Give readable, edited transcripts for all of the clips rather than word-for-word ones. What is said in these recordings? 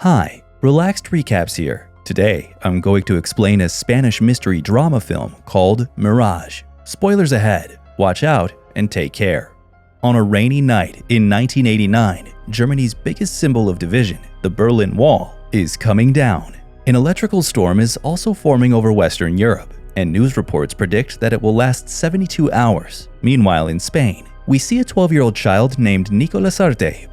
Hi, Relaxed Recaps here. Today, I'm going to explain a Spanish mystery drama film called Mirage. Spoilers ahead, watch out, and take care. On a rainy night in 1989, Germany's biggest symbol of division, the Berlin Wall, is coming down. An electrical storm is also forming over Western Europe, and news reports predict that it will last 72 hours. Meanwhile, in Spain, we see a 12-year-old child named Nico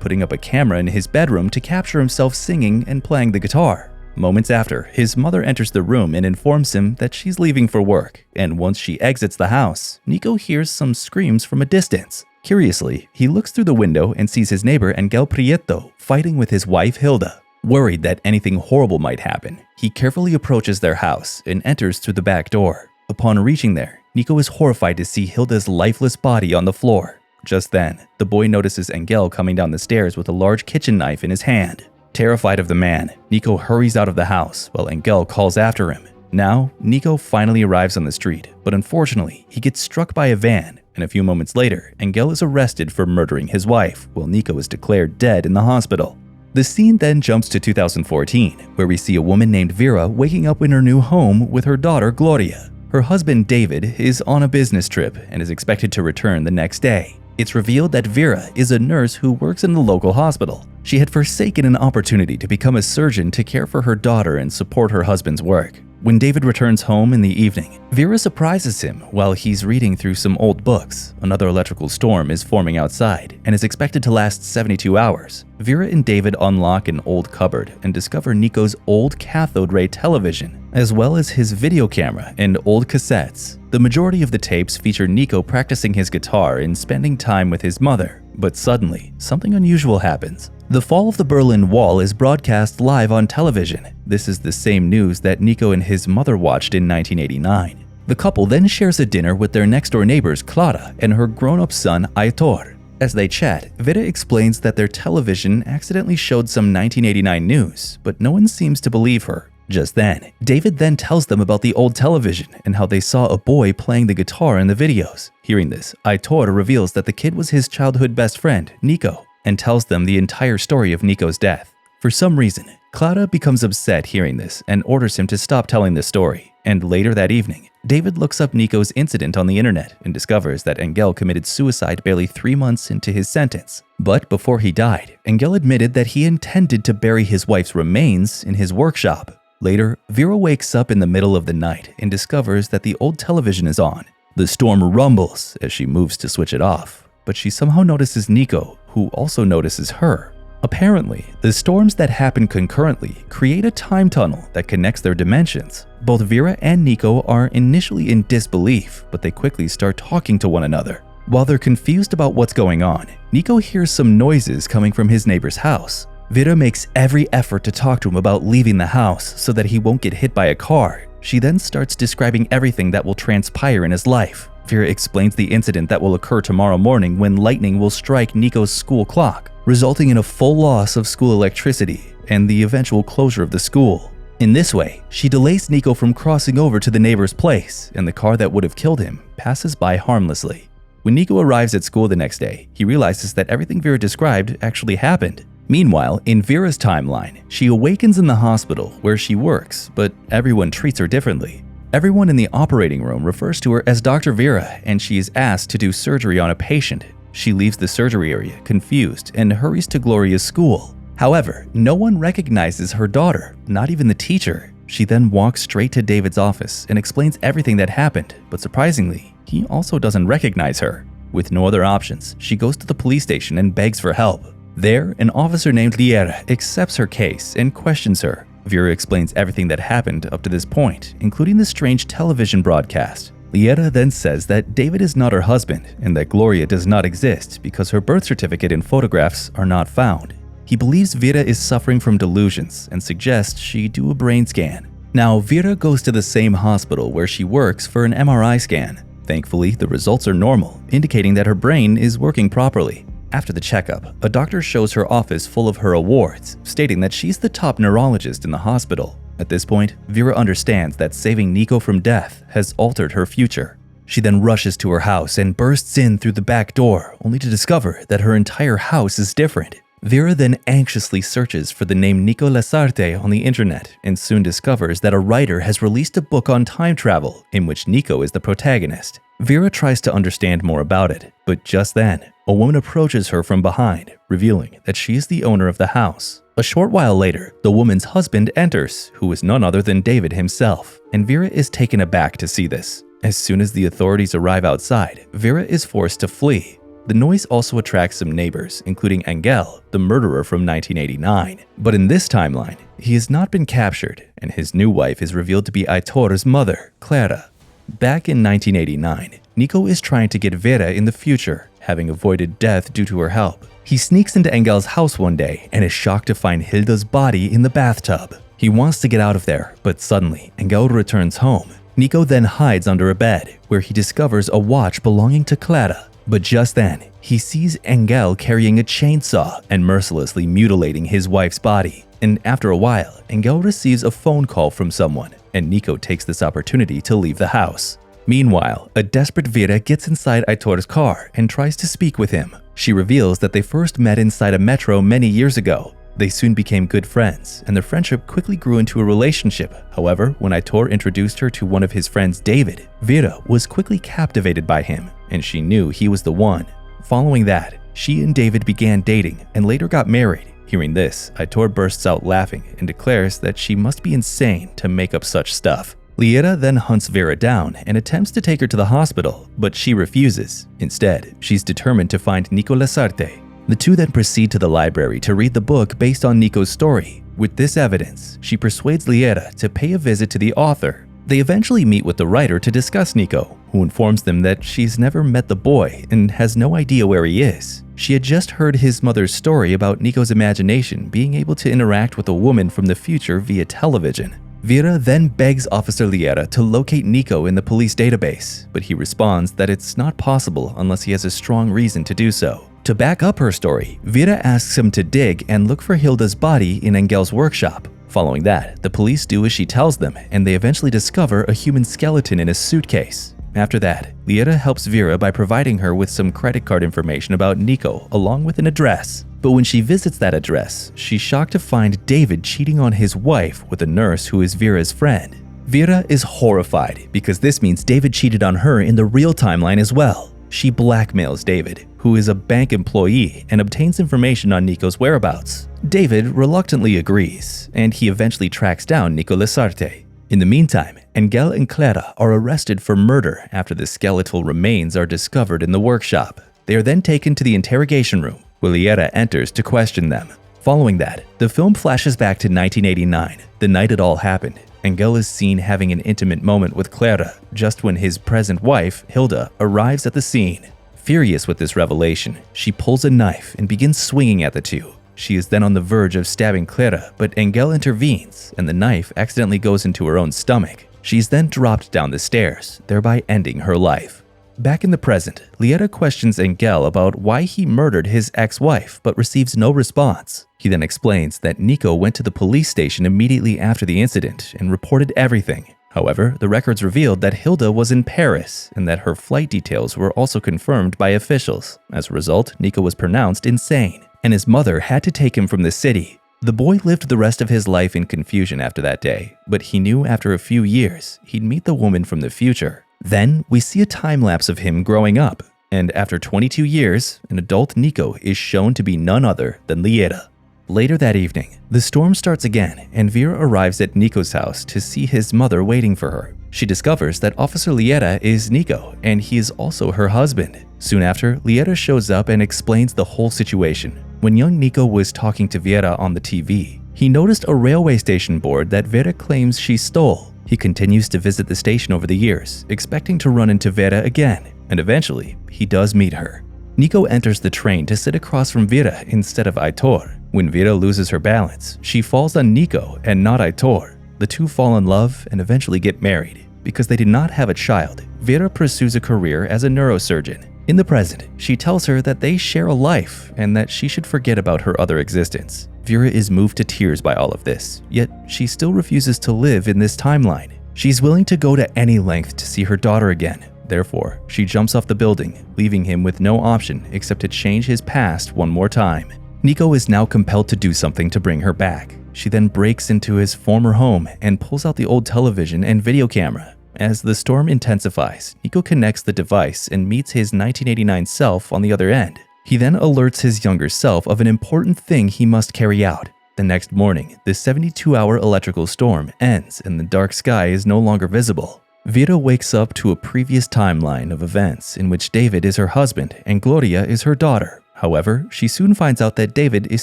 putting up a camera in his bedroom to capture himself singing and playing the guitar. Moments after, his mother enters the room and informs him that she's leaving for work, and once she exits the house, Nico hears some screams from a distance. Curiously, he looks through the window and sees his neighbor Angel Prieto fighting with his wife Hilda. Worried that anything horrible might happen, he carefully approaches their house and enters through the back door. Upon reaching there, Nico is horrified to see Hilda's lifeless body on the floor. Just then, the boy notices Angel coming down the stairs with a large kitchen knife in his hand. Terrified of the man, Nico hurries out of the house while Angel calls after him. Now, Nico finally arrives on the street, but unfortunately, he gets struck by a van, and a few moments later, Angel is arrested for murdering his wife, while Nico is declared dead in the hospital. The scene then jumps to 2014, where we see a woman named Vera waking up in her new home with her daughter Gloria. Her husband David is on a business trip and is expected to return the next day. It's revealed that Vera is a nurse who works in the local hospital. She had forsaken an opportunity to become a surgeon to care for her daughter and support her husband's work. When David returns home in the evening, Vera surprises him while he's reading through some old books. Another electrical storm is forming outside and is expected to last 72 hours. Vera and David unlock an old cupboard and discover Nico's old cathode ray television, as well as his video camera and old cassettes. The majority of the tapes feature Nico practicing his guitar and spending time with his mother. But suddenly, something unusual happens. The fall of the Berlin Wall is broadcast live on television. This is the same news that Nico and his mother watched in 1989. The couple then shares a dinner with their next-door neighbors Clara and her grown-up son Aitor. As they chat, Vera explains that their television accidentally showed some 1989 news, but no one seems to believe her. Just then, David then tells them about the old television and how they saw a boy playing the guitar in the videos. Hearing this, Aitor reveals that the kid was his childhood best friend, Nico, and tells them the entire story of Nico's death. For some reason, Clara becomes upset hearing this and orders him to stop telling the story. And later that evening, David looks up Nico's incident on the internet and discovers that Angel committed suicide barely 3 months into his sentence. But before he died, Angel admitted that he intended to bury his wife's remains in his workshop. Later, Vera wakes up in the middle of the night and discovers that the old television is on. The storm rumbles as she moves to switch it off, but she somehow notices Nico, who also notices her. Apparently, the storms that happen concurrently create a time tunnel that connects their dimensions. Both Vera and Nico are initially in disbelief, but they quickly start talking to one another. While they're confused about what's going on, Nico hears some noises coming from his neighbor's house. Vera makes every effort to talk to him about leaving the house so that he won't get hit by a car. She then starts describing everything that will transpire in his life. Vera explains the incident that will occur tomorrow morning when lightning will strike Nico's school clock, resulting in a full loss of school electricity and the eventual closure of the school. In this way, she delays Nico from crossing over to the neighbor's place, and the car that would have killed him passes by harmlessly. When Nico arrives at school the next day, he realizes that everything Vera described actually happened. Meanwhile, in Vera's timeline, she awakens in the hospital where she works, but everyone treats her differently. Everyone in the operating room refers to her as Dr. Vera, and she is asked to do surgery on a patient. She leaves the surgery area confused and hurries to Gloria's school. However, no one recognizes her daughter, not even the teacher. She then walks straight to David's office and explains everything that happened, but surprisingly, he also doesn't recognize her. With no other options, she goes to the police station and begs for help. There, an officer named Liera accepts her case and questions her. Vera explains everything that happened up to this point, including the strange television broadcast. Liera then says that David is not her husband and that Gloria does not exist because her birth certificate and photographs are not found. He believes Vera is suffering from delusions and suggests she do a brain scan. Now, Vera goes to the same hospital where she works for an MRI scan. Thankfully, the results are normal, indicating that her brain is working properly. After the checkup, a doctor shows her office full of her awards, stating that she's the top neurologist in the hospital. At this point, Vera understands that saving Nico from death has altered her future. She then rushes to her house and bursts in through the back door, only to discover that her entire house is different. Vera then anxiously searches for the name Nico Lasarte on the internet and soon discovers that a writer has released a book on time travel in which Nico is the protagonist. Vera tries to understand more about it, but just then, a woman approaches her from behind, revealing that she is the owner of the house. A short while later, the woman's husband enters, who is none other than David himself, and Vera is taken aback to see this. As soon as the authorities arrive outside, Vera is forced to flee. The noise also attracts some neighbors, including Angel, the murderer from 1989. But in this timeline, he has not been captured, and his new wife is revealed to be Aitor's mother, Clara. Back in 1989, Nico is trying to get Vera in the future, having avoided death due to her help. He sneaks into Angel's house one day and is shocked to find Hilda's body in the bathtub. He wants to get out of there, but suddenly, Angel returns home. Nico then hides under a bed, where he discovers a watch belonging to Clara. But just then, he sees Angel carrying a chainsaw and mercilessly mutilating his wife's body. And after a while, Angel receives a phone call from someone, and Nico takes this opportunity to leave the house. Meanwhile, a desperate Vera gets inside Aitor's car and tries to speak with him. She reveals that they first met inside a metro many years ago. They soon became good friends, and their friendship quickly grew into a relationship. However, when Aitor introduced her to one of his friends, David, Vera was quickly captivated by him, and she knew he was the one. Following that, she and David began dating and later got married. Hearing this, Aitor bursts out laughing and declares that she must be insane to make up such stuff. Liera then hunts Vera down and attempts to take her to the hospital, but she refuses. Instead, she's determined to find Nico Lasarte. The two then proceed to the library to read the book based on Nico's story. With this evidence, she persuades Liera to pay a visit to the author. They eventually meet with the writer to discuss Nico, who informs them that she's never met the boy and has no idea where he is. She had just heard his mother's story about Nico's imagination being able to interact with a woman from the future via television. Vera then begs Officer Liera to locate Nico in the police database, but he responds that it's not possible unless he has a strong reason to do so. To back up her story, Vera asks him to dig and look for Hilda's body in Angel's workshop. Following that, the police do as she tells them, and they eventually discover a human skeleton in a suitcase. After that, Liera helps Vera by providing her with some credit card information about Nico along with an address. But when she visits that address, she's shocked to find David cheating on his wife with a nurse who is Vera's friend. Vera is horrified because this means David cheated on her in the real timeline as well. She blackmails David, who is a bank employee, and obtains information on Nico's whereabouts. David reluctantly agrees, and he eventually tracks down Nico Lasarte. In the meantime, Angel and Clara are arrested for murder after the skeletal remains are discovered in the workshop. They are then taken to the interrogation room, where Liera enters to question them. Following that, the film flashes back to 1989, the night it all happened. Angel is seen having an intimate moment with Clara just when his present wife, Hilda, arrives at the scene. Furious with this revelation, she pulls a knife and begins swinging at the two. She is then on the verge of stabbing Clara, but Angel intervenes and the knife accidentally goes into her own stomach. She's then dropped down the stairs, thereby ending her life. Back in the present, Liera questions Angel about why he murdered his ex-wife but receives no response. He then explains that Nico went to the police station immediately after the incident and reported everything. However, the records revealed that Hilda was in Paris and that her flight details were also confirmed by officials. As a result, Nico was pronounced insane, and his mother had to take him from the city. The boy lived the rest of his life in confusion after that day, but he knew after a few years he'd meet the woman from the future. Then we see a time lapse of him growing up, and after 22 years, an adult Nico is shown to be none other than Liera. Later that evening, the storm starts again, and Vera arrives at Nico's house to see his mother waiting for her. She discovers that Officer Liera is Nico, and he is also her husband. Soon after, Liera shows up and explains the whole situation. When young Nico was talking to Vera on the TV, he noticed a railway station board that Vera claims she stole. He continues to visit the station over the years, expecting to run into Vera again, and eventually, he does meet her. Nico enters the train to sit across from Vera instead of Aitor. When Vera loses her balance, she falls on Nico and not Aitor. The two fall in love and eventually get married. Because they did not have a child, Vera pursues a career as a neurosurgeon. In the present, she tells her that they share a life and that she should forget about her other existence. Vera is moved to tears by all of this, yet she still refuses to live in this timeline. She's willing to go to any length to see her daughter again. Therefore, she jumps off the building, leaving him with no option except to change his past one more time. Nico is now compelled to do something to bring her back. She then breaks into his former home and pulls out the old television and video camera. As the storm intensifies, Nico connects the device and meets his 1989 self on the other end. He then alerts his younger self of an important thing he must carry out. The next morning, the 72-hour electrical storm ends and the dark sky is no longer visible. Vera wakes up to a previous timeline of events in which David is her husband and Gloria is her daughter. However, she soon finds out that David is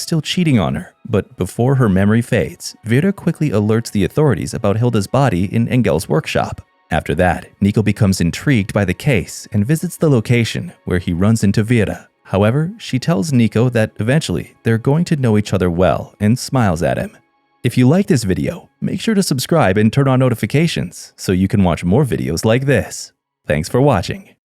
still cheating on her. But before her memory fades, Vera quickly alerts the authorities about Hilda's body in Engel's workshop. After that, Nico becomes intrigued by the case and visits the location where he runs into Vera. However, she tells Nico that eventually they're going to know each other well and smiles at him. If you like this video, make sure to subscribe and turn on notifications so you can watch more videos like this. Thanks for watching.